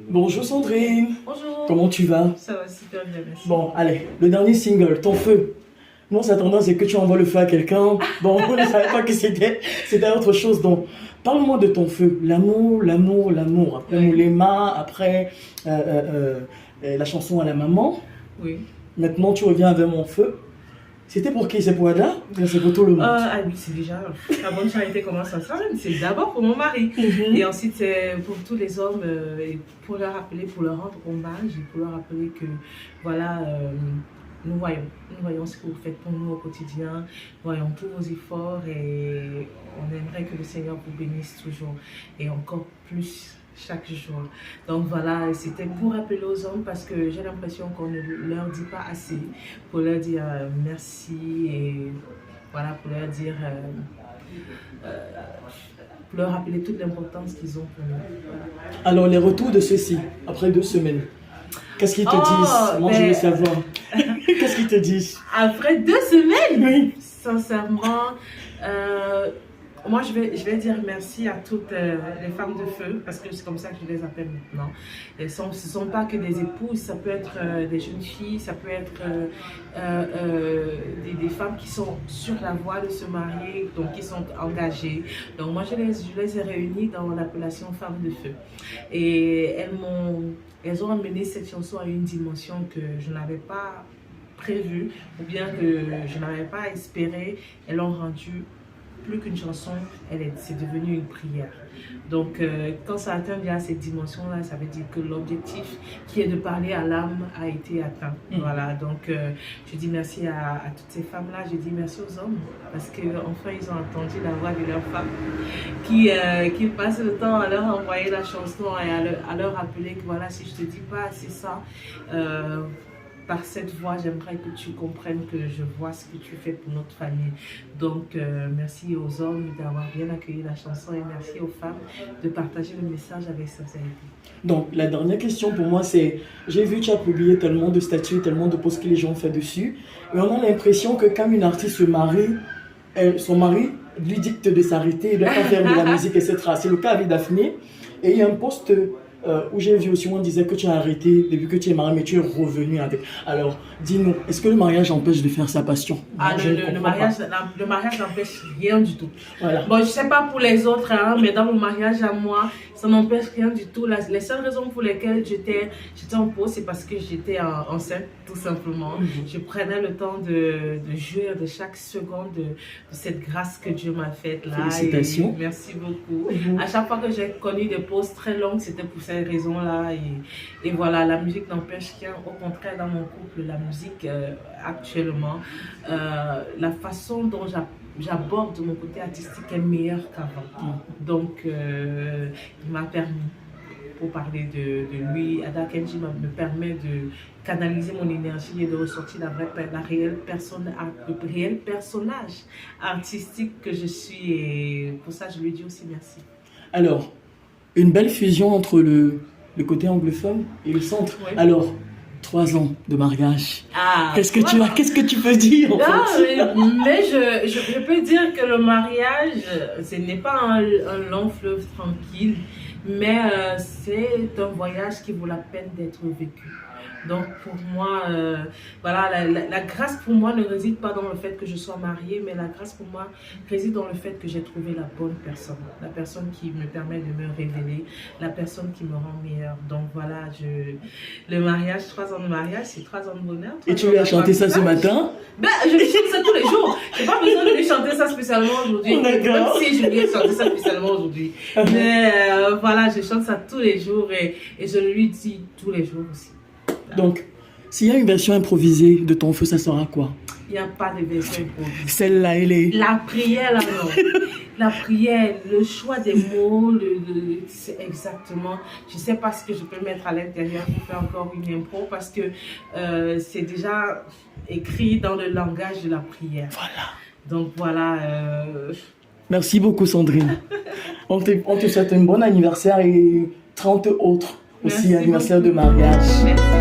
Bonjour Sandrine. Bonjour. Comment tu vas? Ça va super bien, merci. Bon, allez, le dernier single, Ton Feu. Nous, sa tendance, c'est que tu envoies le feu à quelqu'un. Bon, on ne savait pas que c'était autre chose. Donc, parle-moi de Ton Feu. L'amour, l'amour, l'amour. Après Oui. Moulema, après la chanson à la maman. Oui. Maintenant, tu reviens avec Mon Feu. C'était pour qui? C'est pour Ada ou bien c'est pour tout le monde? Ah oui, c'est déjà. La bonne charité commence à ça. C'est d'abord pour mon mari. Et ensuite, c'est pour tous les hommes, et pour leur rappeler, pour leur rendre hommage, et pour leur rappeler que, voilà, nous voyons ce que vous faites pour nous au quotidien, nous voyons tous vos efforts et on aimerait que le Seigneur vous bénisse toujours et encore plus chaque jour. Donc voilà, c'était pour rappeler aux hommes parce que j'ai l'impression qu'on ne leur dit pas assez, pour leur dire merci et voilà, pour leur dire, pour leur rappeler toute l'importance qu'ils ont pour nous. Voilà. Alors, les retours de ceux-ci, après 2 semaines, qu'est-ce qu'ils te disent? Moi, je veux savoir. Qu'est-ce qu'ils te disent? Après 2 semaines, Oui. sincèrement, moi je vais dire merci à toutes les femmes de feu, parce que c'est comme ça que je les appelle maintenant. Ce ne sont pas que des épouses, ça peut être des jeunes filles, ça peut être des femmes qui sont sur la voie de se marier, donc qui sont engagées. Donc moi je les ai réunies dans l'appellation Femmes de feu. Et elles ont amené cette chanson à une dimension que je n'avais pas prévue, ou bien que je n'avais pas espéré. Elles l'ont rendue plus qu'une chanson, c'est devenu une prière. Donc, quand ça atteint bien cette dimension-là, ça veut dire que l'objectif qui est de parler à l'âme a été atteint. Voilà, donc je dis merci à toutes ces femmes-là, je dis merci aux hommes, parce qu'enfin ils ont entendu la voix de leurs femmes, qui passent le temps à leur envoyer la chanson et à leur rappeler que voilà, si je te dis pas, c'est ça. Par cette voix, j'aimerais que tu comprennes que je vois ce que tu fais pour notre famille. Donc, merci aux hommes d'avoir bien accueilli la chanson et merci aux femmes de partager le message avec sincérité. Donc, la dernière question pour moi, c'est, j'ai vu que tu as publié tellement de statuts, tellement de posts que les gens ont fait dessus, et on a l'impression que quand une artiste se marie, son mari lui dicte de s'arrêter, de ne pas faire de la musique, etc. C'est le cas avec Daphné. Et il y a un post où j'ai vu aussi, où on disait que tu as arrêté depuis que tu es marié, mais tu es revenu avec. Alors, dis-nous, est-ce que le mariage empêche de faire sa passion? Le mariage n'empêche rien du tout. Voilà. Bon, je ne sais pas pour les autres, hein, mais dans mon mariage à moi, ça n'empêche rien du tout. Les seules raisons pour lesquelles j'étais en pause, c'est parce que j'étais enceinte, tout simplement. Je prenais le temps de jouir de chaque seconde de cette grâce que Dieu m'a faite là. Félicitations. Et merci beaucoup. À chaque fois que j'ai connu des pauses très longues, c'était pour ces raisons-là. Et voilà, la musique n'empêche rien. Au contraire, dans mon couple, la musique actuellement, la façon dont j'aborde mon côté artistique est meilleure qu'avant. Donc, il m'a permis, pour parler de lui, Ada Kenji me permet de canaliser mon énergie et de ressortir le réel personnage artistique que je suis. Et pour ça, je lui dis aussi merci. Alors, une belle fusion entre le côté anglophone et le centre. Oui. Alors, 3 ans de mariage. Ah, Qu'est-ce que tu peux dire en fait? mais je peux dire que le mariage, ce n'est pas un long fleuve tranquille, mais c'est un voyage qui vaut la peine d'être vécu. Donc pour moi, voilà, la grâce pour moi ne réside pas dans le fait que je sois mariée, mais la grâce pour moi réside dans le fait que j'ai trouvé la bonne personne, la personne qui me permet de me révéler, la personne qui me rend meilleure. Donc voilà, le mariage, 3 ans de mariage, c'est 3 ans de bonheur. Et tu lui as chanté ça ce matin? Ben, je lui chante ça tous les jours. Je n'ai pas besoin de lui chanter ça spécialement aujourd'hui. Même si je lui ai chanté ça spécialement aujourd'hui. Mais voilà, je chante ça tous les jours et je lui dis tous les jours aussi. Donc, s'il y a une version improvisée de Ton Feu, ça sera quoi? Il n'y a pas de version improvisée. Celle-là, elle est... La prière, là, non. La prière, le choix des mots, c'est exactement... Je ne sais pas ce que je peux mettre à l'intérieur pour faire encore une impro parce que c'est déjà écrit dans le langage de la prière. Voilà. Donc voilà... Merci beaucoup, Sandrine. On te souhaite un bon anniversaire et 30 autres aussi, anniversaire de mariage. Merci.